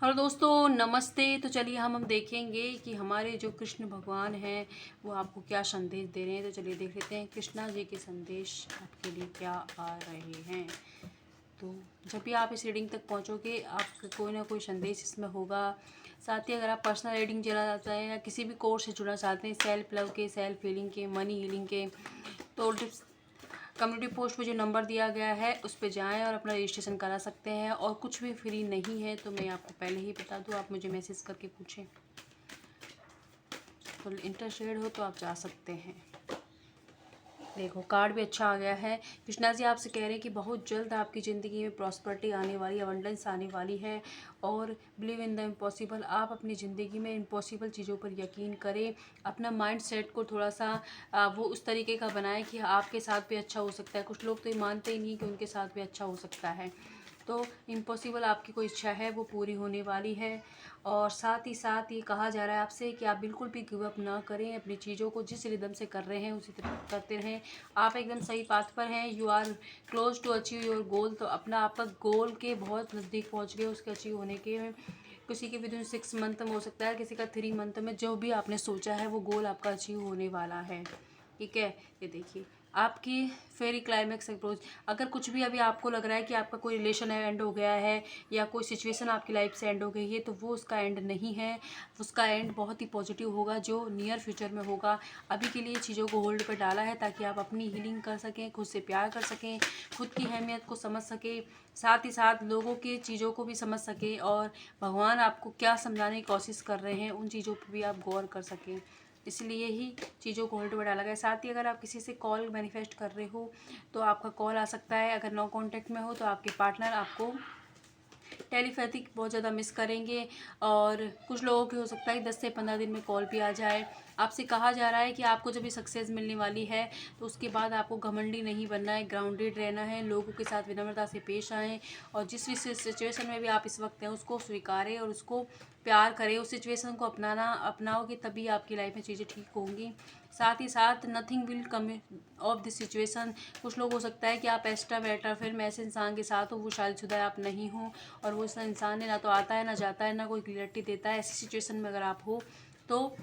Hello दोस्तों, नमस्ते। तो चलिए हम देखेंगे कि हमारे जो कृष्ण भगवान हैं वो आपको क्या संदेश दे रहे हैं। तो चलिए देख लेते हैं कृष्णा जी के संदेश आपके लिए क्या आ रहे हैं। तो जब भी आप इस रीडिंग तक पहुंचोगे आपका कोई ना कोई संदेश इसमें होगा। साथ ही अगर आप पर्सनल रीडिंग चला चाहते हैं या किसी भी कोर्स से जुड़ना चाहते हैं, सेल्फ लव के, सेल्फ हीलिंग के, मनी हीलिंग के, तो कम्युनिटी पोस्ट पे जो नंबर दिया गया है उस पर जाएं और अपना रजिस्ट्रेशन करा सकते हैं। और कुछ भी फ्री नहीं है, तो मैं आपको पहले ही बता दूं, आप मुझे मैसेज करके पूछें। तो इंटरेस्टेड हो तो आप जा सकते हैं। देखो कार्ड भी अच्छा आ गया है। कृष्णा जी आपसे कह रहे हैं कि बहुत जल्द आपकी ज़िंदगी में प्रॉस्पेरिटी आने वाली, अबंडेंस आने वाली है। और बिलीव इन द इम्पॉसिबल, आप अपनी ज़िंदगी में इम्पॉसिबल चीज़ों पर यकीन करें। अपना माइंड सेट को थोड़ा सा वो उस तरीके का बनाएं कि आपके साथ भी अच्छा हो सकता है। कुछ लोग तो ये मानते ही नहीं कि उनके साथ भी अच्छा हो सकता है। तो इम्पॉसिबल आपकी कोई इच्छा है वो पूरी होने वाली है। और साथ ही साथ ये कहा जा रहा है आपसे कि आप बिल्कुल भी गिव अप ना करें। अपनी चीज़ों को जिस रिदम से कर रहे हैं उसी तरह करते रहें। आप एकदम सही पाथ पर हैं। You are close to achieve your goal. तो अपना आपका गोल के बहुत नज़दीक पहुंच गए उसके अचीव होने के। किसी के विदिन 6 मंथ में हो सकता है, किसी का 3 मंथ में। जो भी आपने सोचा है वो गोल आपका अचीव होने वाला है। ठीक है, ये देखिए आपकी फेरी क्लाइमैक्स अप्रोच। अगर कुछ भी अभी आपको लग रहा है कि आपका कोई रिलेशन एंड हो गया है या कोई सिचुएशन आपकी लाइफ से एंड हो गई है, तो वो उसका एंड नहीं है। उसका एंड बहुत ही पॉजिटिव होगा जो नियर फ्यूचर में होगा। अभी के लिए चीज़ों को होल्ड पर डाला है ताकि आप अपनी हीलिंग कर सकें, खुद से प्यार कर सकें, खुद की अहमियत को समझ सकें, साथ ही साथ लोगों की चीज़ों को भी समझ सकें और भगवान आपको क्या समझाने की कोशिश कर रहे हैं उन चीज़ों पर भी आप गौर कर सकें। इसलिए ही चीज़ों को होल्ड पर डाला गया। साथ ही अगर आप किसी से कॉल मैनिफेस्ट कर रहे हो तो आपका कॉल आ सकता है। अगर नो कांटेक्ट में हो तो आपके पार्टनर आपको टेलीपैथिक बहुत ज़्यादा मिस करेंगे। और कुछ लोगों की हो सकता है 10 से 15 दिन में कॉल भी आ जाए। आपसे कहा जा रहा है कि आपको जब भी सक्सेस मिलने वाली है तो उसके बाद आपको घमंडी नहीं बनना है, ग्राउंडेड रहना है, लोगों के साथ विनम्रता से पेश आएँ। और जिस भी सिचुएशन में भी आप इस वक्त हैं उसको स्वीकारें और उसको प्यार करें। उस सिचुएशन को अपनाओगे तभी आपकी लाइफ में चीज़ें ठीक होंगी। साथ ही साथ nothing will come of this situation. कुछ लोग हो सकता है कि आप एक्स्ट्रा बेटर फिर मैं ऐसे इंसान के साथ हो वो शादीशुदा आप नहीं हो और वो इंसान ने ना तो आता है ना जाता है ना कोई क्लियरिटी देता है। ऐसी सिचुएशन में अगर आप हो तो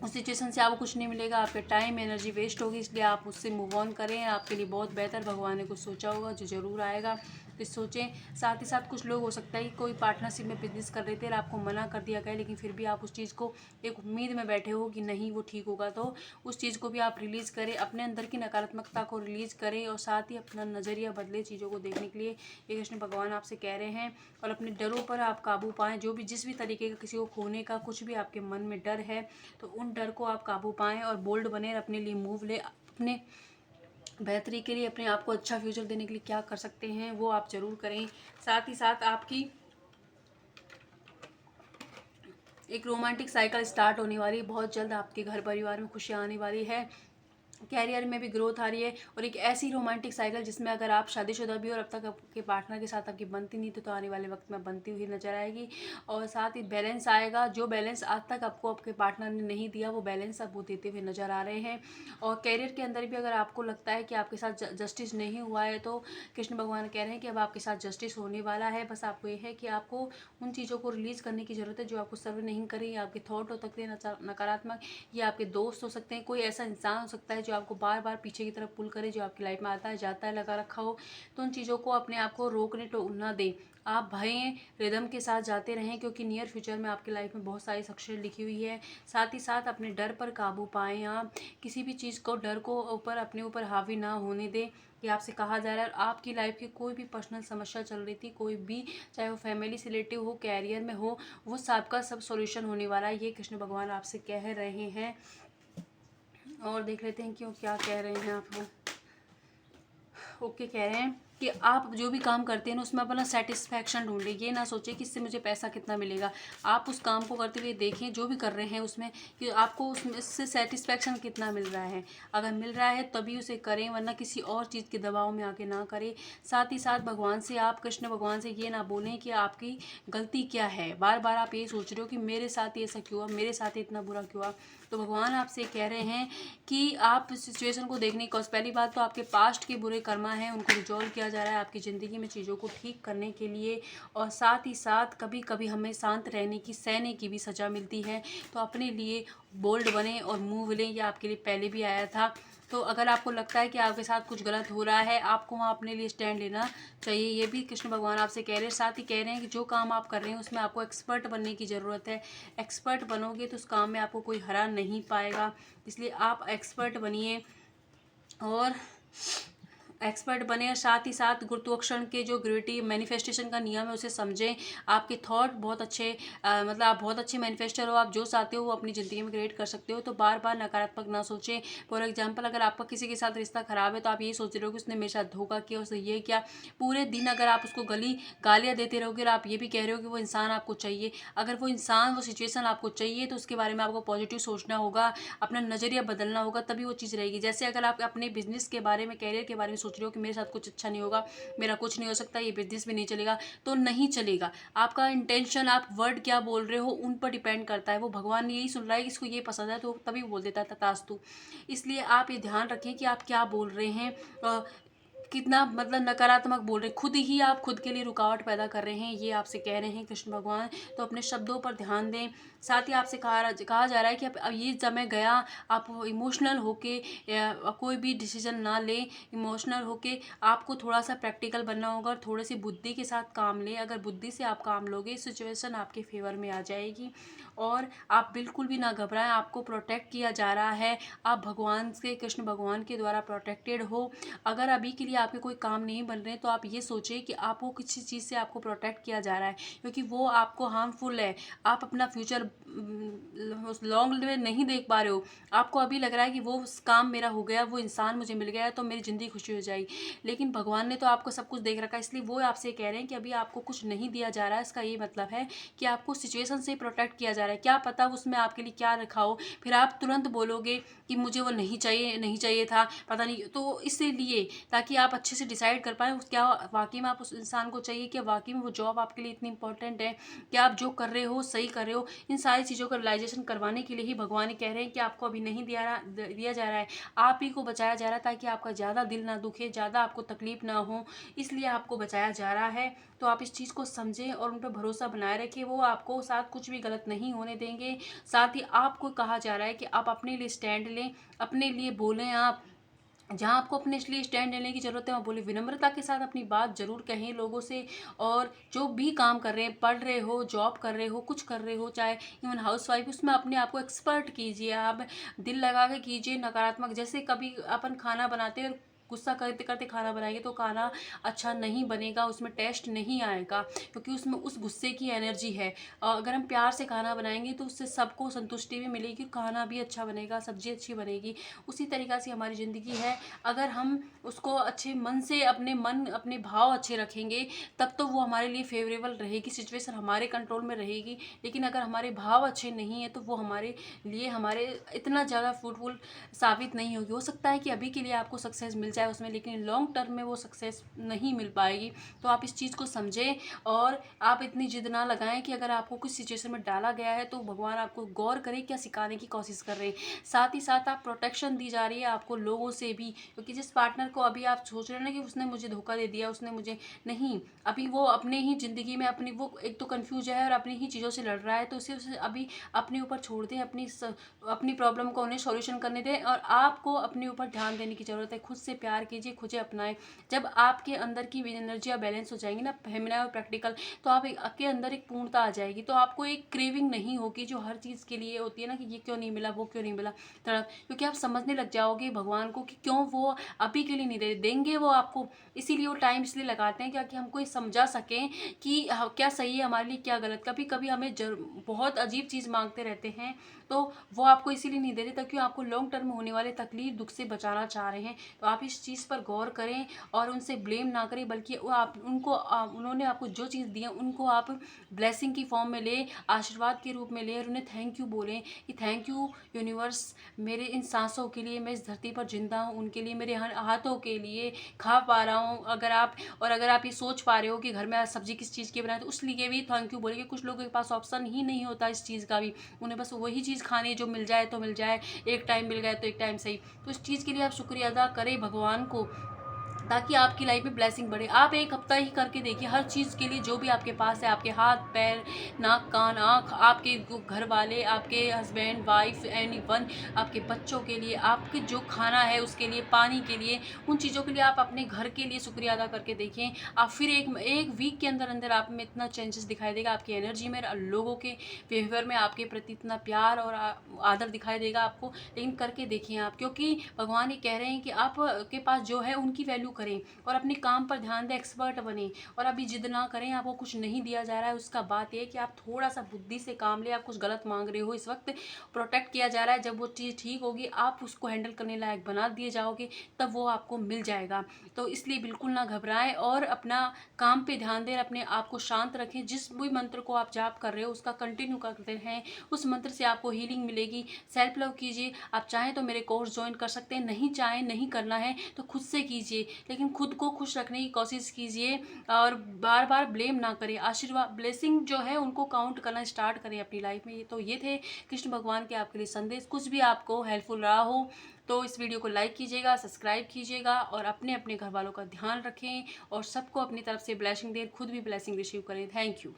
उस सिचुएशन से आपको कुछ नहीं मिलेगा, आपके टाइम एनर्जी वेस्ट होगी। इसलिए आप उससे मूव ऑन करें, आपके लिए बहुत बेहतर भगवान ने कुछ सोचा होगा जो ज़रूर आएगा। तो सोचें। साथ ही साथ कुछ लोग हो सकता है कि कोई पार्टनरशिप में बिजनेस कर रहे थे और आपको मना कर दिया गया, लेकिन फिर भी आप उस चीज़ को एक उम्मीद में बैठे हो कि नहीं वो ठीक होगा। तो उस चीज़ को भी आप रिलीज़ करें, अपने अंदर की नकारात्मकता को रिलीज़ करें और साथ ही अपना नज़रिया बदले चीज़ों को देखने के लिए। ये कृष्ण भगवान आपसे कह रहे हैं। और अपने डरों पर आप काबू पाएँ। जो भी जिस भी तरीके का किसी को खोने का कुछ भी आपके मन में डर है तो उन डर को आप काबू पाएँ और बोल्ड बने, अपने लिए मूव ले। अपने बेहतरी के लिए, अपने आप को अच्छा फ्यूचर देने के लिए क्या कर सकते हैं वो आप ज़रूर करें। साथ ही साथ आपकी एक रोमांटिक साइकिल स्टार्ट होने वाली है। बहुत जल्द आपके घर परिवार में खुशियाँ आने वाली है, कैरियर में भी ग्रोथ आ रही है। और एक ऐसी रोमांटिक साइकिल जिसमें अगर आप शादीशुदा भी और अब तक आपके पार्टनर के साथ आपकी बनती नहीं तो आने वाले वक्त में बनती हुई नजर आएगी। और साथ ही बैलेंस आएगा। जो बैलेंस आज तक आपको आपके पार्टनर ने नहीं दिया वो बैलेंस अब वो देते हुए नजर आ रहे हैं। और कैरियर के अंदर भी अगर आपको लगता है कि आपके साथ जस्टिस नहीं हुआ है तो कृष्ण भगवान कह रहे हैं कि अब आपके साथ जस्टिस होने वाला है। बस आपको ये है कि आपको उन चीज़ों को रिलीज़ करने की ज़रूरत है जो आपको सर्व नहीं करें। आपके थॉट हो सकते हैं नकारात्मक, या आपके दोस्त हो सकते हैं, कोई ऐसा इंसान हो सकता है जो आपको बार बार पीछे की तरफ पुल करे, जो आपकी लाइफ में आता है जाता है लगा रखा हो। तो उन चीज़ों को अपने आप को रोकने ना दें। आप भय रिदम के साथ जाते रहें क्योंकि नियर फ्यूचर में आपकी लाइफ में बहुत सारी सक्सेस लिखी हुई है। साथ ही साथ अपने डर पर काबू पाएं। आप किसी भी चीज़ को डर को ऊपर अपने ऊपर हावी ना होने दें। ये आपसे कहा जा रहा है। आपकी लाइफ की कोई भी पर्सनल समस्या चल रही थी, कोई भी, चाहे वो फैमिली से रिलेटिव हो, कैरियर में हो, वो सबका सब सॉल्यूशन होने वाला है। ये कृष्ण भगवान आपसे कह रहे हैं। और देख लेते हैं क्यों क्या कह रहे हैं आपको। ओके, कह रहे हैं कि आप जो भी काम करते हैं ना उसमें अपना सेटिस्फैक्शन ढूंढें। ये ना सोचें कि इससे मुझे पैसा कितना मिलेगा। आप उस काम को करते हुए देखें जो भी कर रहे हैं उसमें कि आपको उसमें इससे सेटिस्फैक्शन कितना मिल रहा है। अगर मिल रहा है तभी उसे करें, वरना किसी और चीज़ के दबाव में आके ना करें। साथ ही साथ भगवान से, आप कृष्ण भगवान से ये ना बोलें कि आपकी गलती क्या है। बार बार आप ये सोच रहे हो कि मेरे साथ ये ऐसा क्यों हुआ, मेरे साथ इतना बुरा क्यों हुआ। तो भगवान आपसे कह रहे हैं कि आप सिचुएशन को देखने की पहली बात तो आपके पास्ट के बुरे कर्मा हैं उनको रिजॉल्व किया जा रहा है आपकी ज़िंदगी में चीज़ों को ठीक करने के लिए, और साथ ही साथ कभी कभी हमें शांत रहने की, सहने की भी सज़ा मिलती है। तो अपने लिए बोल्ड बने और मूव लें, यह आपके लिए पहले भी आया था। तो अगर आपको लगता है कि आपके साथ कुछ गलत हो रहा है, आपको वहाँ अपने लिए स्टैंड लेना चाहिए। ये भी कृष्ण भगवान आपसे कह रहे हैं। साथ ही कह रहे हैं कि जो काम आप कर रहे हैं उसमें आपको एक्सपर्ट बनने की ज़रूरत है। एक्सपर्ट बनोगे तो उस काम में आपको कोई हरा नहीं पाएगा, इसलिए आप एक्सपर्ट बनिए और एक्सपर्ट बने। और साथ ही साथ गुरुत्वाकर्षण के जो ग्रेविटी मैनिफेस्टेशन का नियम है उसे समझें। आपके थॉट बहुत अच्छे, मतलब आप बहुत अच्छे मैनिफेस्टर हो। आप जो चाहते हो वो अपनी ज़िंदगी में क्रिएट कर सकते हो। तो बार बार नकारात्मक ना सोचें। फॉर एग्जांपल, अगर आपका किसी के साथ रिश्ता ख़राब है तो आप यही सोच रहे हो कि उसने मेरे साथ धोखा किया, उसने ये किया। पूरे दिन अगर आप उसको गालियाँ देते रहोगे और आप ये भी कह रहे हो कि वो इंसान आपको चाहिए, अगर वो इंसान, वो सिचुएशन आपको चाहिए तो उसके बारे में आपको पॉजिटिव सोचना होगा, अपना नज़रिया बदलना होगा, तभी वो चीज़ रहेगी। जैसे अगर आप अपने बिजनेस के बारे में, कैरियर के बारे में सोच रहे हो कि मेरे साथ कुछ अच्छा नहीं होगा, मेरा कुछ नहीं हो सकता, ये बिजनेस भी नहीं चलेगा, तो नहीं चलेगा। आपका इंटेंशन, आप वर्ड क्या बोल रहे हो उन पर डिपेंड करता है। वो भगवान यही सुन रहा है कि इसको ये पसंद है तो तभी बोल देता है तथास्तु। इसलिए आप ये ध्यान रखें कि आप क्या बोल रहे हैं, कितना मतलब नकारात्मक बोल रहे हैं। खुद ही आप खुद के लिए रुकावट पैदा कर रहे हैं, ये आपसे कह रहे हैं कृष्ण भगवान। तो अपने शब्दों पर ध्यान दें। साथ ही आपसे कहा जा रहा है कि अब ये समय गया, आप इमोशनल होके कोई भी डिसीजन ना लें। इमोशनल होके आपको थोड़ा सा प्रैक्टिकल बनना होगा और थोड़ी सी बुद्धि के साथ काम लें। अगर बुद्धि से आप काम लोगे, सिचुएशन आपके फेवर में आ जाएगी। और आप बिल्कुल भी ना घबराएं, आपको प्रोटेक्ट किया जा रहा है। आप भगवान से, कृष्ण भगवान के द्वारा प्रोटेक्टेड हो। अगर अभी के लिए आपके कोई काम नहीं बन रहे तो आप ये सोचें कि आपको किसी चीज़ से आपको प्रोटेक्ट किया जा रहा है, क्योंकि वो आपको हार्मफुल है। आप अपना फ्यूचर लॉन्ग में नहीं देख पा रहे हो। आपको अभी लग रहा है कि वो काम मेरा हो गया, वो इंसान मुझे मिल गया तो मेरी ज़िंदगी खुशी हो जाएगी, लेकिन भगवान ने तो आपको सब कुछ देख रखा है। इसलिए वो आपसे कह रहे हैं कि अभी आपको कुछ नहीं दिया जा रहा है। इसका ये मतलब है कि आपको सिचुएशन से प्रोटेक्ट किया जा रहा है। क्या पता उसमें आपके लिए क्या रखा हो, फिर आप तुरंत बोलोगे कि मुझे वो नहीं चाहिए, नहीं चाहिए था, पता नहीं। तो इसीलिए, ताकि आप अच्छे से डिसाइड कर पाएँ क्या वाकई में आप उस इंसान को चाहिए, क्या वाकई में वो जॉब आपके लिए इतनी इंपॉर्टेंट है, क्या आप जो कर रहे हो सही कर रहे हो। इन सारी चीज़ों का रियलाइजेशन करवाने के लिए ही भगवान कह रहे हैं कि आपको अभी नहीं दिया जा रहा है, आप ही को बचाया जा रहा है, ताकि आपका ज़्यादा दिल ना दुखे, ज़्यादा आपको तकलीफ ना हो, इसलिए आपको बचाया जा रहा है। तो आप इस चीज़ को समझें और उन पर भरोसा बनाए रखें। वो आपको साथ कुछ भी गलत नहीं होने देंगे। साथ ही आपको कहा जा रहा है कि आप अपने लिए स्टैंड लें, अपने लिए बोलें। आप जहाँ आपको अपने लिए स्टैंड लेने की ज़रूरत है वहाँ बोले, विनम्रता के साथ अपनी बात ज़रूर कहें लोगों से। और जो भी काम कर रहे हैं, पढ़ रहे हो, जॉब कर रहे हो, कुछ कर रहे हो, चाहे इवन हाउस वाइफ, उसमें अपने आप को एक्सपर्ट कीजिए। आप दिल लगा के कीजिए। नकारात्मक, जैसे कभी अपन खाना बनाते हैं और गुस्सा करते करते खाना बनाएंगे तो खाना अच्छा नहीं बनेगा, उसमें टेस्ट नहीं आएगा, क्योंकि उसमें उस गुस्से की एनर्जी है। और अगर हम प्यार से खाना बनाएंगे तो उससे सबको संतुष्टि भी मिलेगी, खाना भी अच्छा बनेगा, सब्जी अच्छी बनेगी। उसी तरीक़ा से हमारी ज़िंदगी है। अगर हम उसको अच्छे मन से, अपने भाव अच्छे रखेंगे, तब तो वो हमारे लिए फेवरेबल रहेगी, सिचुएशन हमारे कंट्रोल में रहेगी। लेकिन अगर हमारे भाव अच्छे नहीं है तो वो हमारे लिए हमारे इतना ज़्यादा फ्रूटफुल साबित नहीं होगी। हो सकता है कि अभी के लिए आपको सक्सेस मिल जाए उसमें, लेकिन लॉन्ग टर्म में वो सक्सेस नहीं मिल पाएगी। तो आप इस चीज़ को समझें और आप इतनी जिद ना लगाएं कि अगर आपको कुछ सिचुएशन में डाला गया है तो भगवान आपको गौर करें क्या सिखाने की कोशिश कर रहे हैं। साथ ही साथ आप प्रोटेक्शन दी जा रही है आपको लोगों से भी, क्योंकि जिस पार्टनर को अभी आप सोच रहे हैं ना कि उसने मुझे धोखा दे दिया, उसने मुझे, नहीं, अभी वो अपने ही ज़िंदगी में अपनी, वो एक तो कंफ्यूज है और अपनी ही चीज़ों से लड़ रहा है, तो उसे अभी अपने ऊपर छोड़ दें, अपनी प्रॉब्लम को उन्हें सॉल्यूशन करने दें। और आपको अपने ऊपर ध्यान देने की ज़रूरत है। खुद से प्यार कीजिए, खुद से अपनाएं। जब आपके अंदर की एनर्जी बैलेंस हो जाएंगी ना, फेमिना और प्रैक्टिकल, तो आपके अंदर एक पूर्णता आ जाएगी। तो आपको एक क्रेविंग नहीं होगी जो हर चीज़ के लिए होती है ना, कि ये क्यों नहीं मिला, वो क्यों नहीं मिला, तड़प, क्योंकि आप समझने लग जाओगे भगवान को कि क्यों वो अभी के लिए नहीं देंगे वो आपको। इसीलिए वो टाइम इसलिए लगाते हैं कि हमको ये समझा सकें कि क्या सही है हमारे लिए, क्या गलत। कभी कभी हमें बहुत अजीब चीज़ मांगते रहते हैं, तो वो आपको इसीलिए नहीं दे रहे ताकि आपको लॉन्ग टर्म में होने वाले तकलीफ दुख से बचाना चाह रहे हैं। तो आप इस चीज़ पर गौर करें और उनसे ब्लेम ना करें, बल्कि वो उन्होंने आपको जो चीज़ दी है उनको आप ब्लेसिंग की फॉर्म में ले, आशीर्वाद के रूप में ले, और उन्हें थैंक यू बोलें कि थैंक यू यूनिवर्स, मेरे इन सांसों के लिए, मैं इस धरती पर जिंदा हूँ, उनके लिए, मेरे हाथों के लिए खा पा रहा हूँ। अगर आप ये सोच पा रहे हो कि घर में आज सब्जी किस चीज़ की बनाए, तो उस लिए भी थैंक यू बोलेंगे। कुछ लोगों के पास ऑप्शन ही नहीं होता इस चीज़ का भी, उन्हें बस वही चीज़ खानी है जो मिल जाए तो मिल जाए, एक टाइम मिल गया तो एक टाइम सही। तो इस चीज़ के लिए आप शुक्रिया अदा करें भगवान को, ताकि आपकी लाइफ में ब्लेसिंग बढ़े। आप एक हफ्ता ही करके देखिए, हर चीज़ के लिए जो भी आपके पास है, आपके हाथ पैर नाक कान आँख, आपके घर वाले, आपके हस्बैंड वाइफ एनीवन, आपके बच्चों के लिए, आपके जो खाना है उसके लिए, पानी के लिए, उन चीज़ों के लिए आप अपने घर के लिए शुक्रिया अदा करके देखें। आप फिर एक वीक के अंदर अंदर आप में इतना चेंजेस दिखाई देगा, आपकी एनर्जी में, लोगों के बिहेवियर में आपके प्रति इतना प्यार और आदर दिखाई देगा आपको। लेकिन करके देखिए आप, क्योंकि भगवान ये कह रहे हैं कि आप के पास जो है उनकी वैल्यू करें और अपने काम पर ध्यान दें, एक्सपर्ट बने। और अभी जिद ना करें, आपको कुछ नहीं दिया जा रहा है उसका बात यह है कि आप थोड़ा सा बुद्धि से काम लें। आप कुछ गलत मांग रहे हो इस वक्त, प्रोटेक्ट किया जा रहा है। जब वो चीज़ ठीक होगी, आप उसको हैंडल करने लायक बना दिए जाओगे, तब वो आपको मिल जाएगा। तो इसलिए बिल्कुल ना घबराएं और अपना काम पे ध्यान दें, अपने आप को शांत रखें। जिस भी मंत्र को आप जाप कर रहे हो उसका कंटिन्यू करते हैं, उस मंत्र से आपको हीलिंग मिलेगी। सेल्फ लव कीजिए। आप चाहें तो मेरे कोर्स ज्वाइन कर सकते हैं, नहीं चाहें नहीं करना है तो खुद से कीजिए, लेकिन खुद को खुश रखने की कोशिश कीजिए और बार बार ब्लेम ना करें। आशीर्वाद ब्लेसिंग जो है उनको काउंट करना स्टार्ट करें अपनी लाइफ में। तो ये थे कृष्ण भगवान के आपके लिए संदेश। कुछ भी आपको हेल्पफुल रहा हो तो इस वीडियो को लाइक कीजिएगा, सब्सक्राइब कीजिएगा और अपने अपने घर वालों का ध्यान रखें और सबको अपनी तरफ से ब्लेसिंग दें, खुद भी ब्लेसिंग रिसीव करें। Thank you.